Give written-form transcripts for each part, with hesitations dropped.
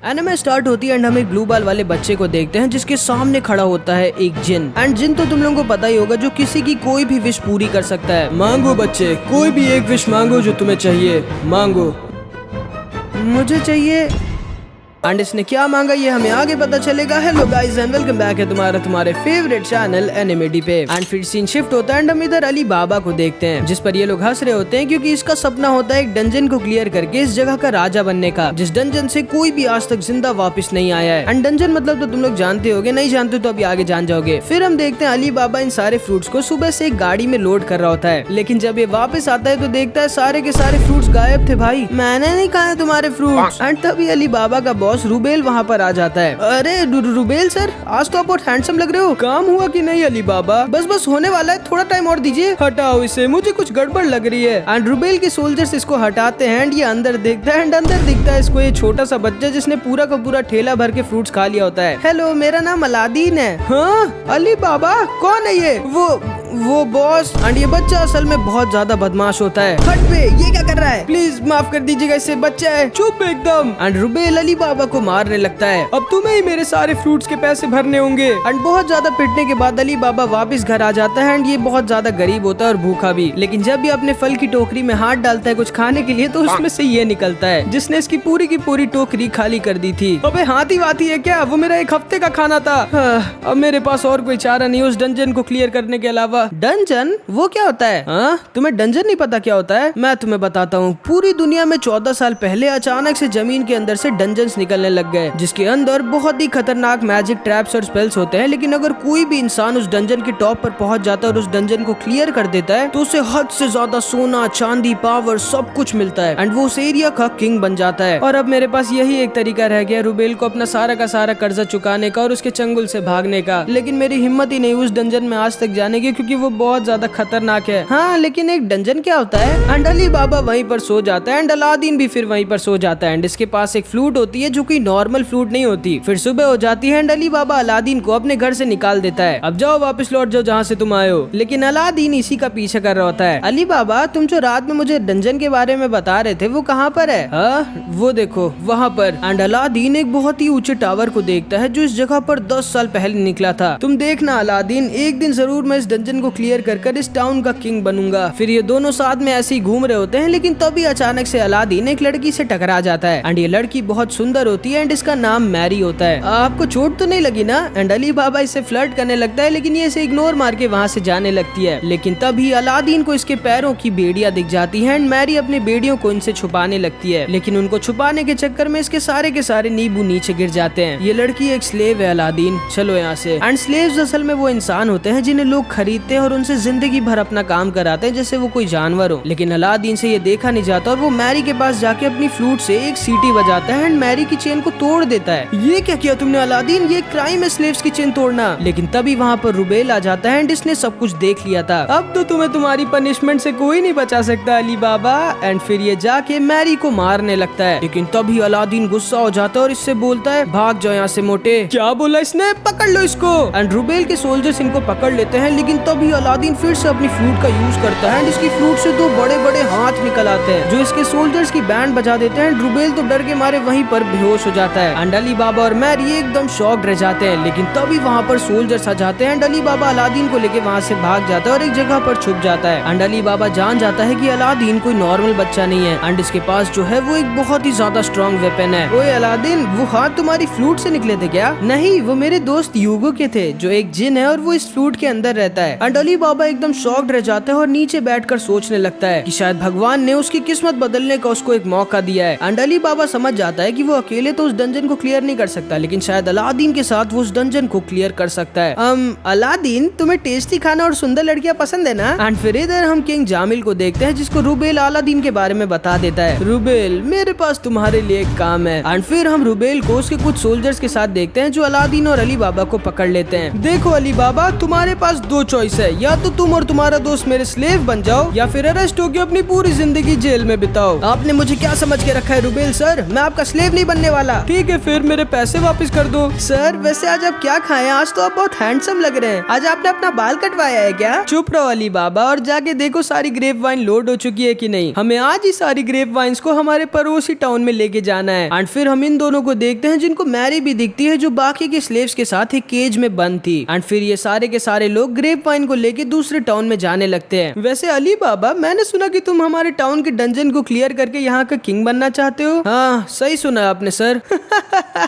Anime start होती है and हम एक ब्लू बाल वाले बच्चे को देखते हैं जिसके सामने खड़ा होता है एक जिन। एंड जिन तो तुम लोगों को पता ही होगा जो किसी की कोई भी विश पूरी कर सकता है। मांगो बच्चे, कोई भी एक विश मांगो जो तुम्हें चाहिए, मांगो। मुझे चाहिए। एंड इसने क्या मांगा ये हमें आगे पता चलेगा। Hello guys and welcome back है तुम्हारे फेवरेट चैनल एनिमेडी पे। एंड फिर सीन शिफ्ट होता है एंड हम इधर अली बाबा को देखते हैं जिस पर ये लोग हंस रहे होते हैं क्योंकि इसका सपना होता है एक डंजन को क्लियर करके इस जगह का राजा बनने का, जिस डंजन से कोई भी आज तक जिंदा वापस नहीं आया है। एंड डंजन मतलब तो तुम लोग जानते होगे, नहीं जानते तो अभी आगे जान जाओगे। फिर हम देखते हैं अली बाबा इन सारे फ्रूट्स को सुबह से एक गाड़ी में लोड कर रहा होता है, लेकिन जब ये वापस आता है तो देखता है सारे के सारे फ्रूट्स गायब थे। भाई मैंने नहीं खाया तुम्हारे फ्रूट्स। एंड तभी अली बाबा का बॉस रुबेल वहाँ पर आ जाता है। अरे रुबेल सर, आज तो आप बहुत हैंडसम लग रहे हो। काम हुआ कि नहीं अली बाबा? बस होने वाला है, थोड़ा टाइम और दीजिए। हटाओ इसे, मुझे कुछ गड़बड़ लग रही है। एंड रुबेल के सोल्जर्स इसको हटाते हैं एंड ये अंदर देखता है एंड अंदर दिखता है इसको ये छोटा सा बच्चा जिसने पूरा का पूरा ठेला भर के फ्रूट्स खा लिया होता है। हेलो, मेरा नाम अलादीन है। हाँ अली बाबा, कौन है ये? वो बॉस। एंड ये बच्चा असल में बहुत ज्यादा बदमाश होता है। हट बे, ये क्या कर रहा है? प्लीज माफ कर दीजिएगा, इससे बच्चा है। चुप एकदम। एंड रुबेल अली बाबा को मारने लगता है। अब तुम्हें ही मेरे सारे फ्रूट्स के पैसे भरने होंगे। एंड बहुत ज्यादा पिटने के बाद अली बाबा वापस घर आ जाता है एंड ये बहुत ज्यादा गरीब होता है और भूखा भी। लेकिन जब ये अपने फल की टोकरी में हाथ डालता है कुछ खाने के लिए तो उसमें से ये निकलता है जिसने इसकी पूरी की पूरी टोकरी खाली कर दी थी। अबे हाथी वाथी है क्या? वो मेरा एक हफ्ते का खाना था। अब मेरे पास और कोई चारा नहीं उस डंजन को क्लियर करने के अलावा। डंजन? वो क्या होता है? तुम्हें डंजन नहीं पता क्या होता है? मैं तुम्हें बताता हूँ। पूरी दुनिया में 14 साल पहले अचानक से जमीन के अंदर से डंजन्स निकलने लग गए जिसके अंदर बहुत ही खतरनाक मैजिक ट्रैप्स और स्पेल्स होते हैं। लेकिन अगर कोई भी इंसान उस डंजन के टॉप पर पहुंच जाता है और उस डंजन को क्लियर कर देता है तो उसे हद से ज्यादा सोना, चांदी, पावर सब कुछ मिलता है एंड वो उस एरिया का किंग बन जाता है। और अब मेरे पास यही एक तरीका रह गया रुबेल को अपना सारा का सारा कर्जा चुकाने का और उसके चंगुल से भागने का। लेकिन मेरी हिम्मत ही नहीं उस डंजन में आज तक जाने की क्योंकि वो बहुत ज्यादा खतरनाक है। हाँ लेकिन एक डंजन क्या होता है? एंड अली बाबा वहीं पर सो जाता है एंड अलादीन भी फिर वहीं पर सो जाता है एंड इसके पास एक फ्लूट होती है जो कि नॉर्मल फ्लूट नहीं होती। फिर सुबह हो जाती है एंड अली बाबा अलादीन को अपने घर से निकाल देता है। अब जाओ वापस लौट जाओ जहाँ से तुम आए हो। लेकिन अलादीन इसी का पीछे कर रहा होता है। अली बाबा, तुम जो रात में मुझे डंजन के बारे में बता रहे थे वो कहाँ पर है? वो देखो वहाँ पर। एंड अलादीन एक बहुत ही ऊंचे टावर को देखता है जो इस जगह पर 10 साल पहले निकला था। तुम देखना अलादीन, एक दिन जरूर मैं इस डंजन को क्लियर कर इस टाउन का किंग बनूंगा। फिर ये दोनों साथ में ऐसे ही घूम रहे होते हैं लेकिन तभी अचानक से अलादीन एक लड़की से टकरा जाता है एंड ये लड़की बहुत सुंदर होती है एंड इसका नाम मैरी होता है। आपको चोट तो नहीं लगी ना? एंड अली बाबा इससे फ्लर्ट करने लगता है लेकिन ये इसे इग्नोर मार के वहाँ से जाने लगती है। लेकिन तभी अलादीन को इसके पैरों की बेड़ियां दिख जाती है एंड मैरी अपनी बेड़ियों को इनसे छुपाने लगती है। लेकिन उनको छुपाने के चक्कर में इसके सारे के सारे नींबू नीचे गिर जाते हैं। ये लड़की एक स्लेव है अलादीन, चलो यहाँ से। एंड स्लेव्स असल में वो इंसान होते हैं जिन्हें लोग खरीदते हैं और उनसे जिंदगी भर अपना काम कराते हैं जैसे वो कोई जानवर हो। लेकिन अलादीन से ये देखा नहीं जाता और वो मैरी के पास जाके अपनी फ्लूट से एक सीटी बजाता है एंड मैरी की चेन को तोड़ देता है। ये क्या किया तुमने अलादीन? ये क्राइम है स्लेव्स की चेन तोड़ना। लेकिन तभी वहाँ पर रुबेल आ जाता है एंड इसने सब कुछ देख लिया था। अब तो तुम्हें तुम्हारी पनिशमेंट से कोई नहीं बचा सकता अली बाबा। एंड फिर ये जाके मैरी को मारने लगता है। लेकिन तभी अलादीन गुस्सा हो जाता है और इससे बोलता है भाग जाओ यहाँ से मोटे। क्या बोला इसने? पकड़ लो इसको। एंड रुबेल के सोल्जर्स इनको पकड़ लेते हैं लेकिन तभी अलादीन फिर से अपनी फ्लूट का यूज करता है एंड इसकी फ्लूट से दो बड़े बड़े हाथ निकल आते हैं जो इसके सोल्जर्स की बैंड बजा देते हैं। रुबेल तो डर के मारे वहीं पर बेहोश हो जाता है एंड अली बाबा और मैरी एकदम शॉक्ड रह जाते हैं। लेकिन तभी वहाँ पर सोल्जर्स आ जाते हैं एंड अली बाबा अलादीन को लेके वहाँ से भाग जाता है और एक जगह पर छुप जाता है। एंड अली बाबा जान जाता है कि अलादीन कोई नॉर्मल बच्चा नहीं है एंड इसके पास जो है वो एक बहुत ही ज्यादा स्ट्रॉन्ग वेपन है। ओए अलादीन, वो हाथ तुम्हारी फ्लूट से निकले थे क्या? नहीं, वो मेरे दोस्त यूगो के थे जो एक जिन है और वो इस फ्लूट के अंदर रहता है। एंड अली बाबा एकदम शॉक्ड रह जाता है और नीचे बैठकर सोचने लगता है कि शायद भगवान ने उसकी किस्मत बदलने का उसको एक मौका दिया है। एंड अली बाबा समझ जाता है कि वो अकेले तो उस डंजन को क्लियर नहीं कर सकता लेकिन शायद अलादीन के साथ वो उस डंजन को क्लियर कर सकता है। अलादीन, तुम्हें टेस्टी खाना और सुंदर लड़कियां पसंद है ना? एंड फिर इधर हम किंग जामिल को देखते हैं जिसको रुबेल अलादीन के बारे में बता देता है। रुबेल, मेरे पास तुम्हारे लिए एक काम है। एंड फिर हम रुबेल को उसके कुछ सोल्जर्स के साथ देखते हैं जो अलादीन और अली बाबा को पकड़ लेते हैं। देखो अली बाबा, तुम्हारे पास दो चॉइस है, या तो तुम और तुम्हारा दोस्त मेरे स्लेव बन जाओ या फिर अरेस्ट होकर अपनी पूरी जिंदगी जिंदगी जेल में बिताओ। आपने मुझे क्या समझ के रखा है रुबेल सर? मैं आपका स्लेव नहीं बनने वाला। ठीक है फिर मेरे पैसे वापस कर दो। सर वैसे आज आप क्या खाए? आज तो आप बहुत हैंडसम लग रहे हैं। आज आपने अपना बाल कटवाया है क्या? चुप रहो अली बाबा और जाके देखो सारी ग्रेप वाइन लोड हो चुकी है कि नहीं। हमें आज ही सारी ग्रेप वाइन्स को हमारे पड़ोसी टाउन में लेके जाना है। एंड फिर हम इन दोनों को देखते हैं जिनको मैरी भी दिखती है, जो बाकी के स्लेव्स के साथ एक केज में बंद थी। एंड फिर ये सारे के सारे लोग ग्रेप वाइन को लेके दूसरे टाउन में जाने लगते हैं। वैसे अली बाबा मैंने सुना कि तुम हमारे टाउन के डंजन को क्लियर करके यहाँ का किंग बनना चाहते हो। हाँ सही सुना आपने सर।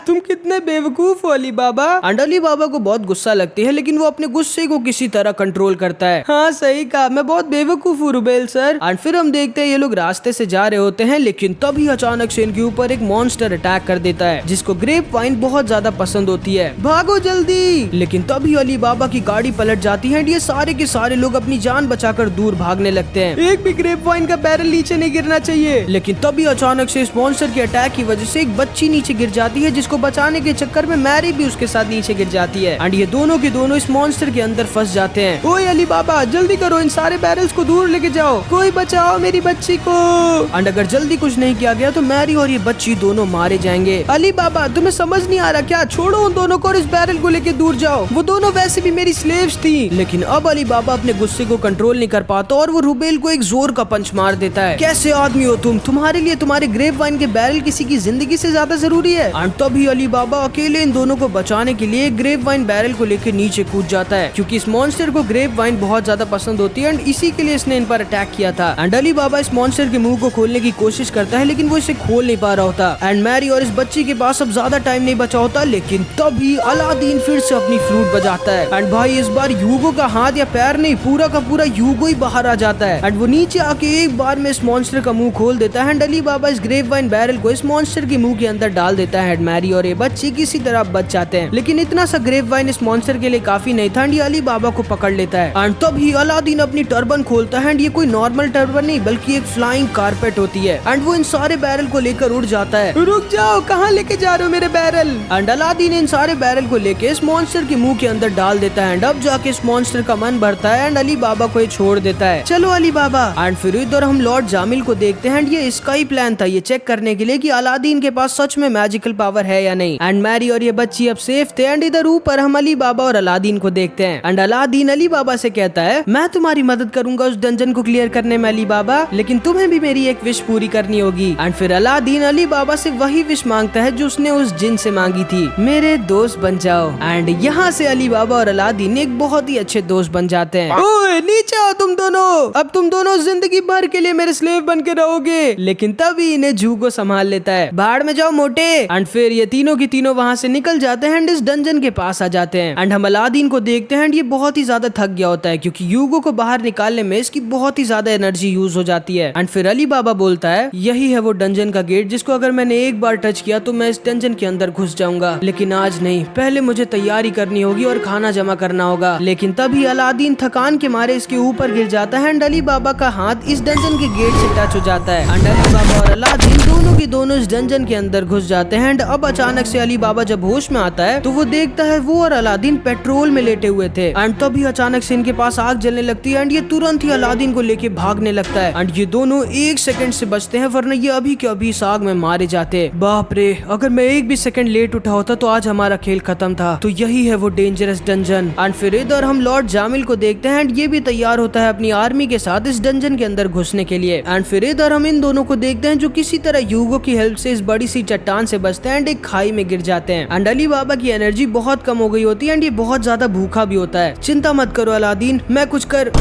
तुम कितने बेवकूफ हो अली बाबा। एंड अली बाबा को बहुत गुस्सा लगती है, लेकिन वो अपने गुस्से को किसी तरह कंट्रोल करता है। हाँ सही कहा, मैं बहुत बेवकूफ हूँ रुबेल सर। एंड फिर हम देखते हैं ये लोग रास्ते से जा रहे होते हैं, लेकिन तभी अचानक से इनके ऊपर एक मॉन्स्टर अटैक कर देता है, जिसको ग्रेप वाइन बहुत ज्यादा पसंद होती है। भागो जल्दी। लेकिन तभी अली बाबा की गाड़ी पलट जाती है। ये सारे के सारे लोग अपनी जान बचाकर दूर भागने लगते हैं। एक भी ग्रेप वाइन का बैरल नीचे नहीं गिरना चाहिए। लेकिन तभी अचानक से इस मॉन्स्टर के अटैक की वजह से एक बच्ची नीचे गिर जाती है, जिसको बचाने के चक्कर में मैरी भी उसके साथ नीचे गिर जाती है। एंड ये दोनों के दोनों इस मॉन्स्टर के अंदर फंस जाते हैं। ओए अली बाबा जल्दी करो, इन सारे बैरल्स को दूर लेके जाओ, कोई बचाओ मेरी बच्ची को। एंड अगर जल्दी कुछ नहीं किया गया तो मैरी और ये बच्ची दोनों मारे जाएंगे। अली बाबा तुम्हें समझ नहीं आ रहा क्या? छोड़ो उन दोनों को और इस बैरल को लेके दूर जाओ। वो दोनों वैसे भी मेरी स्लेव्स थी। लेकिन अब अली बाबा अपने गुस्से को कंट्रोल नहीं कर पाता और वो रुबेल को एक जोर का पंच मार देता है। कैसे आदमी हो तुम? तुम्हारे लिए तुम्हारे ग्रेप वाइन के बैरल किसी की जिंदगी से ज्यादा जरूरी है। एंड तभी अली बाबा अकेले इन दोनों को बचाने के लिए ग्रेप वाइन बैरल को लेकर नीचे कूद जाता है, क्योंकि इस मॉन्स्टर को ग्रेप वाइन बहुत ज्यादा पसंद होती है एंड इसी के लिए इसने इन पर अटैक किया था। एंड अली बाबा इस मॉन्स्टर के मुंह को खोलने की कोशिश करता है, लेकिन वो इसे खोल नहीं पा रहा होता। एंड मैरी और इस बच्ची के पास अब ज्यादा टाइम नहीं बचा होता, लेकिन तभी अलादीन फिर से अपनी फ्लूट बजाता है। एंड भाई इस बार यूगो का हाथ या पैर नहीं, पूरा का पूरा यूगो ही बाहर आ जाता है। एंड वो नीचे आके एक बार में इस मॉन्स्टर का मुंह खोल देता है। एंड अली बाबा इस ग्रेप वाइन बैरल को इस मॉन्स्टर के मुंह के अंदर डाल देता है। मैरी और ये बच्ची किसी तरह बच जाते हैं, लेकिन इतना सा ग्रेप वाइन इस मॉन्स्टर के लिए काफी नहीं था। एंड ये अली बाबा को पकड़ लेता है। एंड तभी अलादीन अपनी टर्बन खोलता है। एंड ये कोई नॉर्मल टर्बन नहीं बल्कि एक फ्लाइंग कारपेट होती है। एंड वो इन सारे बैरल को लेकर उड़ जाता है। रुक जाओ, कहाँ लेके जा रहे हो मेरे बैरल? एंड अलादीन इन सारे बैरल को लेके इस मॉन्स्टर के मुंह के अंदर डाल देता है। एंड अब जाके इस मॉन्स्टर का मन भरता है एंड अली बाबा को ये छोड़ देता है। चलो अली बाबा। एंड फिर इधर हम लॉर्ड जामिल को देखते हैं। एंड ये इसका ही प्लान था, ये चेक करने के लिए कि अलादीन के पास सच में मैजिकल पावर है या नहीं। एंड मैरी और ये बच्ची अब सेफ थे। एंड इधर ऊपर हम अली बाबा और अलादीन को देखते हैं। एंड अलादीन अली बाबा से कहता है, मैं तुम्हारी मदद करूंगा उस डंजन को क्लियर करने में अली बाबा, लेकिन तुम्हें भी मेरी एक विश पूरी करनी होगी। एंड फिर अलादीन अली बाबा से वही विश मांगता है जो उसने उस जिन से मांगी थी, मेरे दोस्त बन जाओ। एंड यहाँ से अली बाबा और अलादीन एक बहुत ही अच्छे दोस्त बन जाते हैं। ओए नीचे आओ तुम दोनों, अब तुम दोनों जिंदगी भर के लिए मेरे स्लेव बन के रहोगे। लेकिन तभी इन्हें जू को संभाल लेता है। बाहर में जाओ मोटे। एंड फिर ये तीनों की तीनों वहाँ से निकल जाते हैं एंड इस डंजन के पास आ जाते हैं। एंड हम अलादीन को देखते हैं। ये बहुत ही ज्यादा थक गया होता है, क्योंकि यूगो को बाहर निकालने में इसकी बहुत ही ज्यादा एनर्जी यूज हो जाती है। एंड फिर अली बाबा बोलता है, यही है वो डंजन का गेट जिसको अगर मैंने एक बार टच किया तो मैं इस डंजन के अंदर घुस जाऊंगा, लेकिन आज नहीं, पहले मुझे तैयारी करनी होगी और खाना जमा करना होगा। लेकिन तभी अलादीन थकान के मारे इसके ऊपर गिर जाता है एंड अली बाबा का हाथ इस डंजन के गेट से टच हो जाता है। एंड अली बाबा और अलादीन दोनों के दोनों इस डंजन के अंदर घुस जाते हैं। एंड अब अचानक से अली बाबा जब होश में आता है तो वो देखता है वो और अलादीन पेट्रोल में लेटे हुए थे। एंड तभी अचानक से इनके पास आग जलने लगती है एंड ये तुरंत ही अलादीन को लेके भागने लगता है। एंड ये दोनों एक सेकंड से बचते हैं, वरना ये अभी के अभी इस आग में मारे जाते। बाप रे, अगर मैं एक भी सेकंड लेट उठा होता तो आज हमारा खेल खत्म था। तो यही है वो डेंजरस डंजन। एंड फिर इधर हम लॉर्ड जामिल को देखते हैं एंड ये भी तैयार होता है अपनी आर्मी के साथ इस डंजन के अंदर घुसने के लिए। एंड फिर इधर हम इन दोनों को देखते हैं जो किसी तरह यूगो की हेल्प से इस बड़ी सी चट्टान से बचते हैं एंड एक खाई में गिर जाते हैं। एंड अली बाबा की एनर्जी बहुत कम हो गई होती है एंड ये बहुत ज्यादा भूखा भी होता है। चिंता मत करो अलादीन, मैं कुछ कर।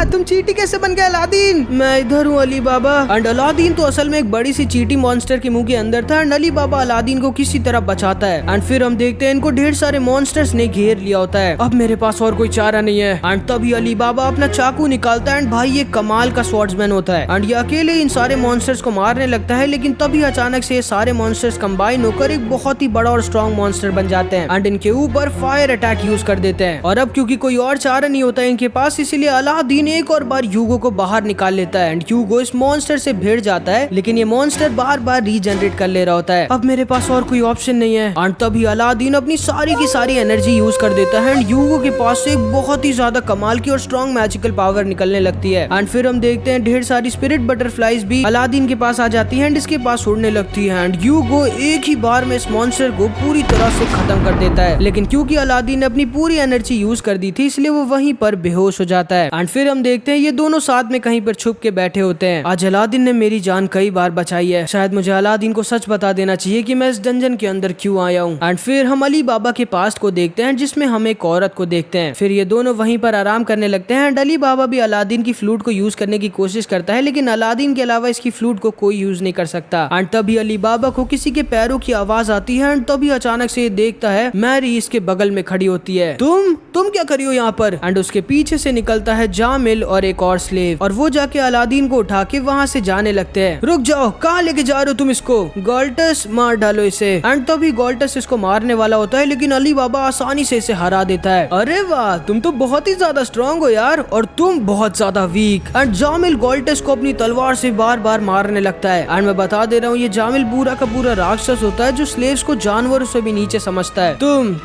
तुम चींटी कैसे बन गए अलादीन? मैं इधर हूँ अली बाबा। एंड अलादीन तो असल में एक बड़ी सी चींटी मॉन्स्टर के मुंह के अंदर था एंड अली बाबा अलादीन को किसी तरह बचाता है। एंड फिर हम देखते हैं इनको ढेर सारे मॉन्स्टर्स ने घेर लिया होता है। अब मेरे पास और कोई चारा नहीं है। एंड तभी अली बाबा अपना चाकू निकालता है एंड भाई ये कमाल का स्वॉर्ड्समैन होता है। एंड ये अकेले इन सारे मॉन्स्टर्स को मारने लगता है, लेकिन तभी अचानक से ये सारे मॉन्स्टर्स कंबाइन होकर एक बहुत ही बड़ा और स्ट्रॉन्ग मॉन्स्टर बन जाते हैं एंड इनके ऊपर फायर अटैक यूज कर देते हैं। और अब क्योंकि कोई और चारा नहीं होता है इनके पास, इसीलिए अलादीन एक और बार यूगो को बाहर निकाल लेता है एंड यूगो इस मॉन्स्टर से भिड़ जाता है, लेकिन ये मॉन्स्टर बार बार रीजनरेट कर ले रहा होता है। अब मेरे पास और कोई ऑप्शन नहीं है एंड तभी अलादीन अपनी सारी की सारी एनर्जी यूज कर देता है एंड यूगो के पास से एक बहुत ही ज्यादा कमाल की और स्ट्रॉन्ग मैजिकल पावर निकलने लगती है। एंड फिर हम देखते हैं ढेर सारी स्पिरिट बटरफ्लाईज भी अलादीन के पास आ जाती है एंड इसके पास उड़ने लगती है एंड यूगो एक ही बार में इस मॉन्स्टर को पूरी तरह से खत्म कर देता है। लेकिन क्योंकि अलादीन ने अपनी पूरी एनर्जी यूज कर दी थी, इसलिए वो वहीं पर बेहोश हो जाता है। एंड फिर हम देखते हैं ये दोनों साथ में कहीं पर छुप के बैठे होते हैं। आज अलादीन ने मेरी जान कई बार बचाई है, शायद मुझे अलादीन को सच बता देना चाहिए कि मैं इस डंजन के अंदर क्यों आया हूँ। एंड फिर हम अली बाबा के पास्ट को देखते हैं, जिसमें हम एक औरत को देखते हैं। फिर ये दोनों वहीं पर आराम करने लगते हैं एंड अली बाबा भी अलादीन की फ्लूट को यूज करने की कोशिश करता है, लेकिन अलादीन के अलावा इसकी फ्लूट को कोई यूज नहीं कर सकता। एंड तभी अली बाबा को किसी के पैरों की आवाज आती है एंड तभी अचानक से ये देखता है मैरी इसके बगल में खड़ी होती है। तुम क्या करी हो यहाँ पर? एंड उसके पीछे से निकलता है जामिल और एक और स्लेव, और वो जाके अलादीन को उठा के वहाँ से जाने लगते हैं। रुक जाओ, कहाँ लेके जा रहे हो तुम इसको? गोल्टस, मार डालो इसे। एंड तभी गोल्टस इसको मारने वाला होता है, लेकिन अली बाबा आसानी से इसे हरा देता है। अरे वाह, तुम तो बहुत ही ज्यादा स्ट्रॉन्ग हो यार, और तुम बहुत ज्यादा वीक। एंड जामिल गोल्टस को अपनी तलवार से बार बार मारने लगता है। एंड मैं बता दे रहा हूँ, ये जामिल पूरा का पूरा राक्षस होता है जो स्लेव्स को जानवरों से भी नीचे समझता है।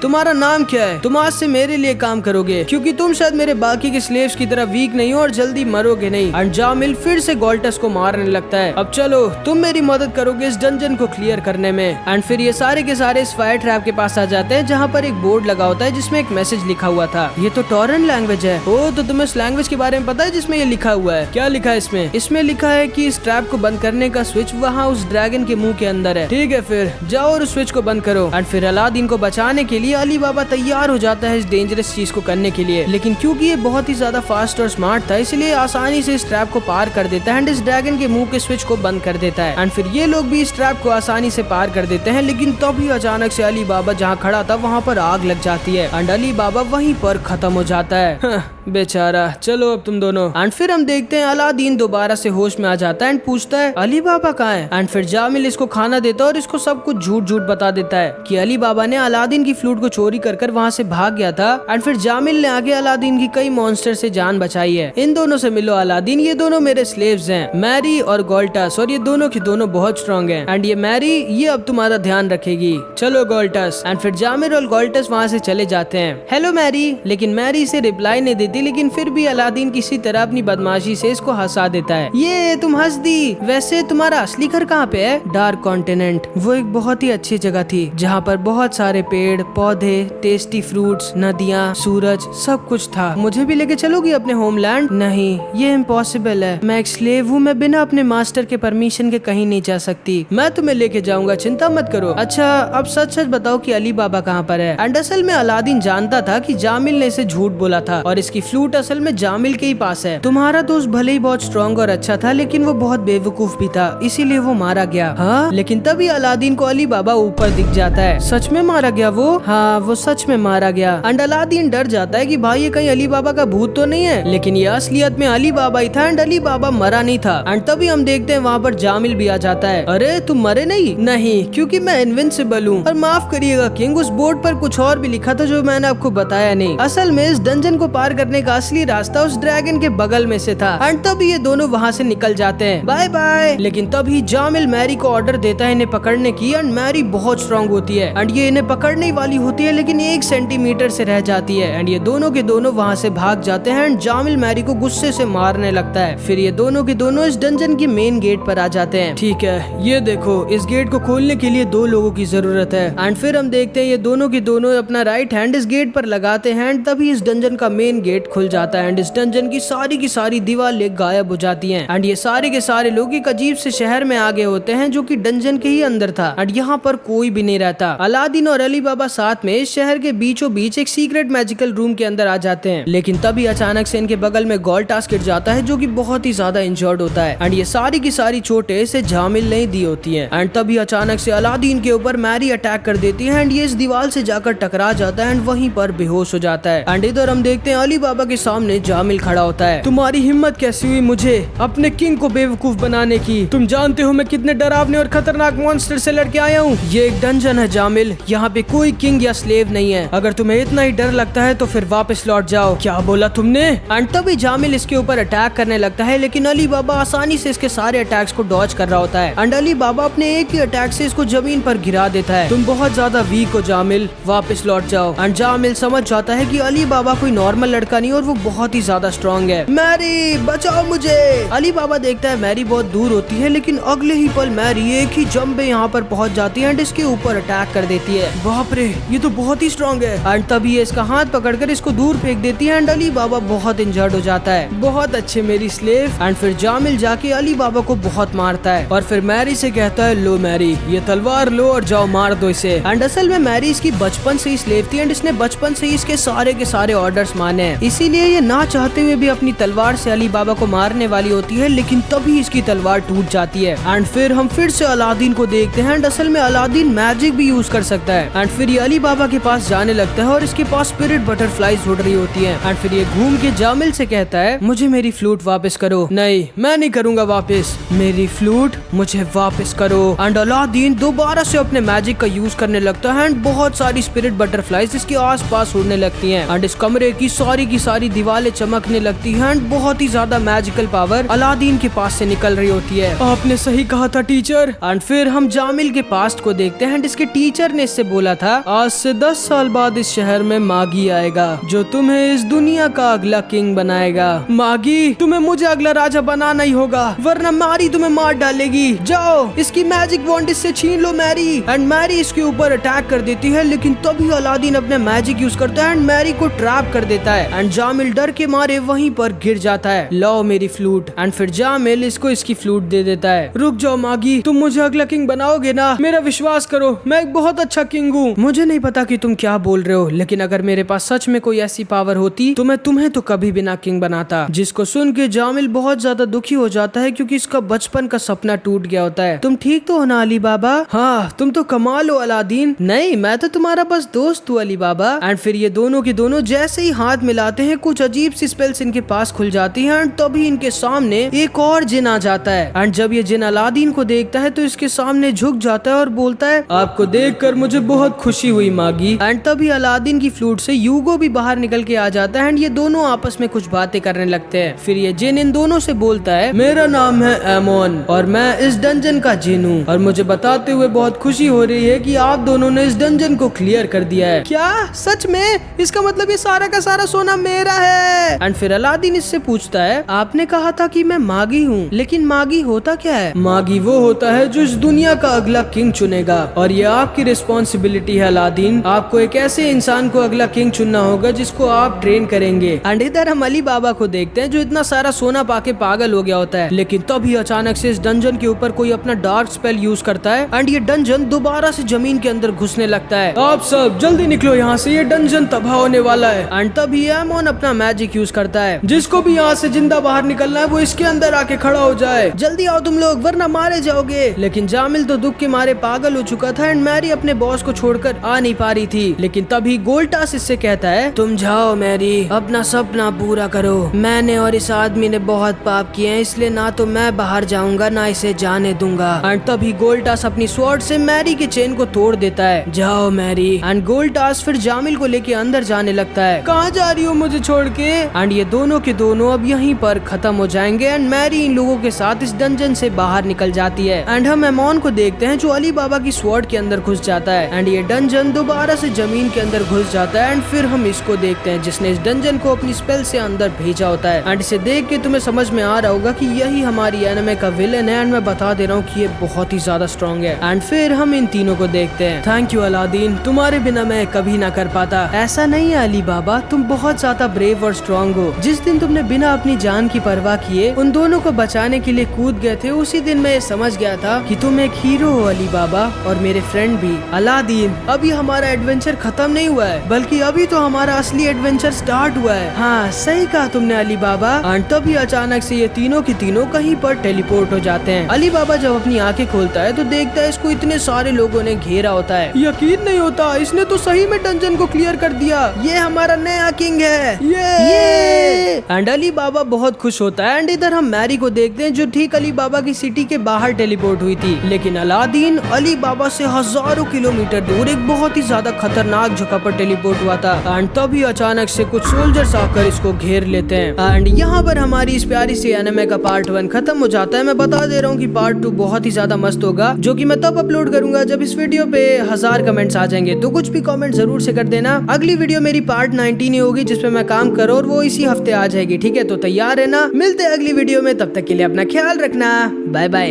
तुम्हारा नाम क्या है? तुम आज से मेरे लिए काम करोगे, क्योंकि तुम शायद मेरे बाकी के स्लेव्स की तरह वीक नहीं हो और जल्दी मरोगे नहीं। एंड जामिल फिर से गोल्टस को मारने लगता है। अब चलो, तुम मेरी मदद करोगे इस डंजन को क्लियर करने में। एंड फिर ये सारे के सारे इस फायर ट्रैप के पास आ जाते हैं, जहाँ पर एक बोर्ड लगा होता है जिसमें एक मैसेज लिखा हुआ था। ये तो टॉरन लैंग्वेज है। ओ, तो तुम्हें इस लैंग्वेज के बारे में पता है जिसमें ये लिखा हुआ है? क्या लिखा है इसमें? इसमें लिखा है कि इस ट्रैप को बंद करने का स्विच वहाँ उस ड्रैगन के मुंह के अंदर है। ठीक है, फिर जाओ और उस स्विच को बंद करो। एंड फिर अलादीन को बचाने के लिए अली बाबा तैयार हो जाता है इस डेंजरस चीज को करने के लिए, लेकिन क्योंकि ये बहुत ही ज्यादा फास्ट और स्मार्ट था, इसलिए आसानी से इस ट्रैप को पार कर देता है एंड इस ड्रैगन के मुंह के स्विच को बंद कर देता है। एंड फिर ये लोग भी इस ट्रैप को आसानी से पार कर देते हैं, लेकिन तभी अचानक से अली बाबा जहाँ खड़ा था वहाँ पर आग लग जाती है एंड अली बाबा वहीं पर खत्म हो जाता है। बेचारा, चलो अब तुम दोनों। एंड फिर हम देखते हैं अलादीन दोबारा से होश में आ जाता है एंड पूछता है अली बाबा कहाँ है? एंड फिर जामिल इसको खाना देता है और इसको सब कुछ झूठ झूठ बता देता है कि अली बाबा ने अलादीन की फ्लूट को चोरी कर वहाँ से भाग गया था। एंड फिर जामिल ने आगे अलादीन की कई मॉन्स्टर से जान बचाई है। इन दोनों से मिलो अलादीन, ये दोनों मेरे स्लेव्स हैं, मैरी और गोल्टस, और ये दोनों के दोनों बहुत स्ट्रॉन्ग हैं। एंड ये मैरी, ये अब तुम्हारा ध्यान रखेगी। चलो गोल्टस। एंड फिर जामिल और गोल्टस वहाँ से चले जाते हैं। Hello Mary. लेकिन मैरी इसे रिप्लाई नहीं देती, लेकिन फिर भी अलादीन किसी तरह अपनी बदमाशी से इसको हंसा देता है। ये तुम हंस दी। वैसे तुम्हारा असली घर कहाँ पे है? Dark continent. वो एक बहुत ही अच्छी जगह थी जहाँ पर बहुत सारे पेड़ पौधे, टेस्टी फ्रूट्स, नदियाँ, सूरज, सब कुछ था। मुझे भी लेके चलोगी अपने होमलैंड? नहीं, ये इम्पॉसिबल है। मैं एक स्लेव हूँ, मैं बिना अपने मास्टर के परमिशन के कहीं नहीं जा सकती। मैं तुम्हें लेके जाऊंगा, चिंता मत करो। अच्छा, अब सच सच बताओ कि अली बाबा कहाँ पर है? एंड असल में अलादीन जानता था कि जामिल ने इसे झूठ बोला था और इसकी फ्लूट असल में जामिल के ही पास है। तुम्हारा दोस्त भले ही बहुत स्ट्रॉन्ग और अच्छा था, लेकिन वो बहुत बेवकूफ भी था, इसीलिए वो मारा गया। हाँ, लेकिन तभी अलादीन को अली बाबा ऊपर दिख जाता है। सच में मारा गया वो? हाँ, वो सच में मारा गया। एंड अलादीन डर जाता है कि भाई ये कहीं अली बाबा का भूत तो नहीं है, लेकिन ये असलियत में अली बाबा ही था एंड अली बाबा मरा नहीं था। एंड तभी हम देखते हैं वहाँ पर जामिल भी आ जाता है। अरे तुम मरे नहीं? नहीं, क्योंकि मैं इनविंसिबल हूँ। और माफ करिएगा किंग, उस बोर्ड पर कुछ और भी लिखा था जो मैंने आपको बताया नहीं। असल में इस डंजन को पार करने का असली रास्ता उस ड्रैगन के बगल में से था। एंड तभी ये दोनों वहाँ से निकल जाते हैं। Bye bye. लेकिन तभी जामिल मैरी को ऑर्डर देता है इन्हें पकड़ने की, एंड मैरी बहुत स्ट्रॉन्ग होती है एंड ये इन्हें पकड़ने वाली होती है, लेकिन 1 सेंटीमीटर से रह जाती है एंड ये दोनों के दोनों वहाँ से भाग जाते हैं एंड जामिल मैरी को गुस्से से मारने लगता है। फिर ये दोनों के दोनों इस डंजन की मेन गेट पर आ जाते हैं। ठीक है, ये देखो, इस गेट को खोलने के लिए 2 लोगों की जरूरत है। एंड फिर हम देखते हैं ये दोनों के दोनों अपना राइट हैंड इस गेट पर लगाते हैं एंड तभी इस डंजन का मेन गेट खुल जाता है एंड इस डंजन की सारी दीवारें गायब हो जाती हैं एंड ये सारे के सारे लोग एक अजीब से शहर में आगे होते हैं जो कि डंजन के ही अंदर था एंड यहाँ पर कोई भी नहीं रहता। अलादीन और अली बाबा साथ में इस शहर के बीचों बीच एक सीक्रेट मैजिकल रूम के अंदर आ जाते हैं, लेकिन तभी अचानक से इनके बगल में गोल्टस गिर जाता है जो कि बहुत ही ज्यादा इंजर्ड होता है एंड ये सारी की सारी चोटें इसे जामिल नहीं दी होती हैं। एंड तभी अचानक से अलादीन के ऊपर मैरी अटैक कर देती है एंड ये इस दीवार से जाकर टकरा जाता है एंड वहीं पर बेहोश हो जाता है। एंड इधर हम देखते हैं अली बाबा के सामने जामिल खड़ा होता है। तुम्हारी हिम्मत कैसी हुई मुझे अपने किंग को बेवकूफ बनाने की? तुम जानते हो मैं कितने डरावने और खतरनाक मॉन्स्टर से लड़के आया हूँ। ये एक डंजन है जामिल, यहाँ पे कोई किंग या स्लेव नहीं है। अगर तुम्हें इतना ही डर लगता है तो फिर वापस लौट जाओ। क्या बोला तुमने? एंड तभी जामिल इसके ऊपर अटैक करने लगता है, लेकिन अली बाबा आसानी से इसके सारे अटैक्स को डॉज कर रहा होता है। एंड अली बाबा अपने एक ही अटैक से इसको जमीन पर गिरा देता है। तुम बहुत ज्यादा वीक हो जामिल, वापस लौट जाओ। एंड जामिल समझ जाता है कि अली बाबा कोई नॉर्मल लड़का नहीं और वो बहुत ही ज्यादा स्ट्रॉन्ग है। मैरी बचाओ मुझे। अली बाबा देखता है मैरी बहुत दूर होती है, लेकिन अगले ही पल मैरी एक ही जंप में यहाँ पर पहुंच जाती है एंड इसके ऊपर अटैक कर देती है। बाप रे, ये तो बहुत ही स्ट्रॉन्ग है। एंड तभी ये इसका हाथ पकड़कर इसको दूर फेंक देती है एंड अली बाबा बहुत इंजर्ड हो जाता है। बहुत अच्छे मेरी स्लेव। एंड फिर जामिल जाके अली बाबा को बहुत मारता है और फिर मैरी से कहता है लो मैरी, ये तलवार लो और जाओ मार दो इसे। एंड असल में मैरी इसकी बचपन से ही स्लेव थी एंड इसने बचपन से ही इसके सारे ऑर्डर्स माने हैं, इसीलिए ये ना चाहते हुए भी अपनी तलवार से अली बाबा को मारने वाली होती है, लेकिन तभी इसकी तलवार टूट जाती है। एंड फिर हम फिर से अलादीन को देखते हैं एंड असल में अलादीन मैजिक भी यूज कर सकता है। एंड फिर ये अली बाबा के पास जाने लगता है और इसके पास स्पिरिट बटरफ्लाइज उड़ रही होती है। एंड फिर ये घूम के जामिल से कहता है मुझे मेरी फ्लूट वापस करो। नहीं, मैं नहीं करूंगा वापस, मेरी फ्लूट मुझे वापस करो। एंड अलादीन दोबारा से अपने मैजिक का यूज करने लगता है एंड बहुत सारी स्पिरिट बटरफ्लाइज इसके आस पास उड़ने लगती है एंड इस कमरे की सारी दीवारें चमकने लगती है एंड बहुत ही ज्यादा मैजिकल पावर अलादीन के पास से निकल रही होती है। आपने सही कहा था टीचर। एंड फिर हम जामिल के पास्ट को देखते हैं एंड इसके टीचर ने इससे बोला था आज से 10 साल बाद इस शहर में मागी आएगा जो तुम्हें इस दुनिया का अगला किंग बनाएगा। मागी, तुम्हें मुझे अगला राजा बनाना ही होगा वरना मारी तुम्हें मार डालेगी। जाओ इसकी मैजिक वॉन्ड इससे छीन लो मैरी। एंड मैरी इसके ऊपर अटैक कर देती है, लेकिन तभी अलादीन अपने मैजिक यूज करता है एंड मैरी को ट्रैप कर देता है एंड जामिल डर के मारे वहीं पर गिर जाता है। लो मेरी फ्लूट। एंड फिर जामिल इसको इसकी फ्लूट दे देता है। रुक जाओ मागी, तुम मुझे अगला किंग बनाओगे ना? मेरा विश्वास करो, मैं एक बहुत अच्छा किंग हूँ। मुझे नहीं पता कि तुम क्या बोल रहे हो, लेकिन अगर मेरे पास सच में कोई ऐसी पावर होती तो मैं तुम्हें तो कभी भी ना किंग बनाता। जिसको सुन के जामिल बहुत ज्यादा दुखी हो जाता है क्योंकि इसका बचपन का सपना टूट गया होता है। तुम ठीक तो हो ना अली बाबा? हाँ, तुम तो कमाल हो अलादीन। नहीं, मैं तो तुम्हारा बस दोस्त हूँ अली बाबा। एंड फिर ये दोनों के दोनों जैसे ही हाथ मिलाते हैं कुछ अजीब सी स्पेल्स इनके पास खुल जाती हैं एंड तभी इनके सामने एक और जिन आ जाता है। एंड जब ये जिन अलादीन को देखता है तो इसके सामने झुक जाता है और बोलता है आपको देखकर मुझे बहुत खुशी हुई मागी। एंड तभी अलादीन की फ्लूट से यूगो भी बाहर निकल के आ जाता है एंड ये दोनों आपस में कुछ बातें करने लगते हैं। फिर ये जिन इन दोनों से बोलता है मेरा नाम है एमोन और मैं इस डंजन का जिन हूँ और मुझे बताते हुए बहुत खुशी हो रही है कि आप दोनों ने इस डंजन को क्लियर कर दिया है। क्या सच में? इसका मतलब ये सारा का सारा सोना मेरा है। एंड फिर अलादीन इससे पूछता है आपने कहा था कि मैं मागी हूँ, लेकिन मागी होता क्या है? मागी वो होता है जो इस दुनिया का अगला किंग चुनेगा और ये आपकी रिस्पॉन्सिबिलिटी है अलादीन। आपको एक ऐसे इंसान को अगला किंग चुनना होगा जिसको आप ट्रेन करेंगे। एंड इधर हम अली बाबा को देखते हैं जो इतना सारा सोना पाके पागल हो गया होता है, लेकिन तभी अचानक से इस डंजन के ऊपर कोई अपना डार्क स्पेल यूज करता है एंड ये डंजन दोबारा से जमीन के अंदर घुसने लगता है। आप सब जल्दी निकलो यहाँ से, ये डंजन तबाह होने वाला है। एंड तभी एमोन अपना मैजिक यूज करता है, जिसको भी यहाँ से जिंदा बाहर निकलना है वो इसके अंदर आके खड़ा हो जाए। जल्दी आओ तुम लोग वरना मारे जाओगे। लेकिन जामिल तो दुख के मारे पागल हो चुका था एंड मैरी अपने बॉस को छोड़कर आ नहीं पा रही थी। लेकिन तभी गोल्टास इससे कहता है तुम जाओ मैरी, अपना सपना पूरा करो। मैंने और इस आदमी ने बहुत पाप किए हैं, इसलिए ना तो मैं बाहर जाऊंगा ना इसे जाने दूंगा। एंड तभी गोल्टास अपनी स्वॉर्ड से मैरी के चेन को तोड़ देता है। जाओ मैरी। एंड गोल्टास फिर जामिल को लेके अंदर जाने लगता है। कहाँ जा रही हो मुझे छोड़ के? एंड ये दोनों के दोनों अब यहीं पर खत्म हो जाएंगे एंड मैरी इन लोगों के साथ इस डंजन से बाहर निकल जाती है। एंड हम एमोन को देखते हैं जो अली बाबा की स्वॉर्ड के अंदर घुस जाता है एंड ये डंजन दोबारा से जमीन के अंदर घुस जाता है। एंड फिर हम इसको देखते हैं जिसने इस डंजन को अपनी स्पेल से अंदर भेजा होता है। एंड इसे देख के तुम्हें समझ में आ रहा होगा कि यही हमारी एनिमे का विलेन है एंड मैं बता दे रहा हूँ कि ये बहुत ही ज्यादा स्ट्रॉन्ग है। एंड फिर हम इन तीनों को देखते हैं। थैंक यू अलादीन, तुम्हारे बिना मैं कभी ना कर पाता। ऐसा नहीं है अली बाबा, तुम बहुत ज्यादा ब्रेव और स्ट्रॉन्ग हो। जिस दिन तुमने बिना अपनी जान की परवाह किए उन दोनों को बचाने के लिए कूद गए थे, उसी दिन मैं समझ गया था कि तुम एक हीरो हो अली बाबा, और मेरे फ्रेंड भी। अलादीन, अभी हमारा एडवेंचर खत्म नहीं हुआ है, बल्कि अभी तो हमारा असली एडवेंचर स्टार्ट हुआ है। हाँ सही कहा तुमने अली बाबा। एंड तभी अचानक से ये तीनों की तीनों कहीं पर टेलीपोर्ट हो जाते हैं। अली बाबा जब अपनी आंखें खोलता है तो देखता है इसको इतने सारे लोगों ने घेरा होता है। यकीन नहीं होता, इसने तो सही में डंजन को क्लियर कर दिया। ये हमारा नया किंग है। ये एंड अली बाबा बहुत खुश होता है। एंड इधर हम मैरी को देखते हैं जो ठीक अली बाबा की सिटी के बाहर टेलीपोर्ट हुई थी। लेकिन अलादीन अली बाबा से हजारों किलोमीटर दूर एक बहुत ही ज्यादा खतरनाक जगह पर टेलीपोर्ट हुआ हुआ था। एंड तभी अचानक से कुछ सोल्जर्स आकर इसको घेर लेते हैं एंड यहाँ पर हमारी इस प्यारी सी एनिमे का पार्ट 1 खत्म हो जाता है। मैं बता दे रहा हूँ कि पार्ट 2 बहुत ही ज्यादा मस्त होगा, जो कि मैं तब अपलोड करूंगा जब इस वीडियो पे 1000 कमेंट्स आ जाएंगे। तो कुछ भी कमेंट जरूर से कर देना। अगली वीडियो मेरी पार्ट 19 ही होगी जिसपे मैं काम करूँ और वो इसी हफ्ते आ जाएगी। ठीक है, तो तैयार है ना? मिलते हैं अगली वीडियो में, तब तक के लिए अपना ख्याल रखना। Bye bye.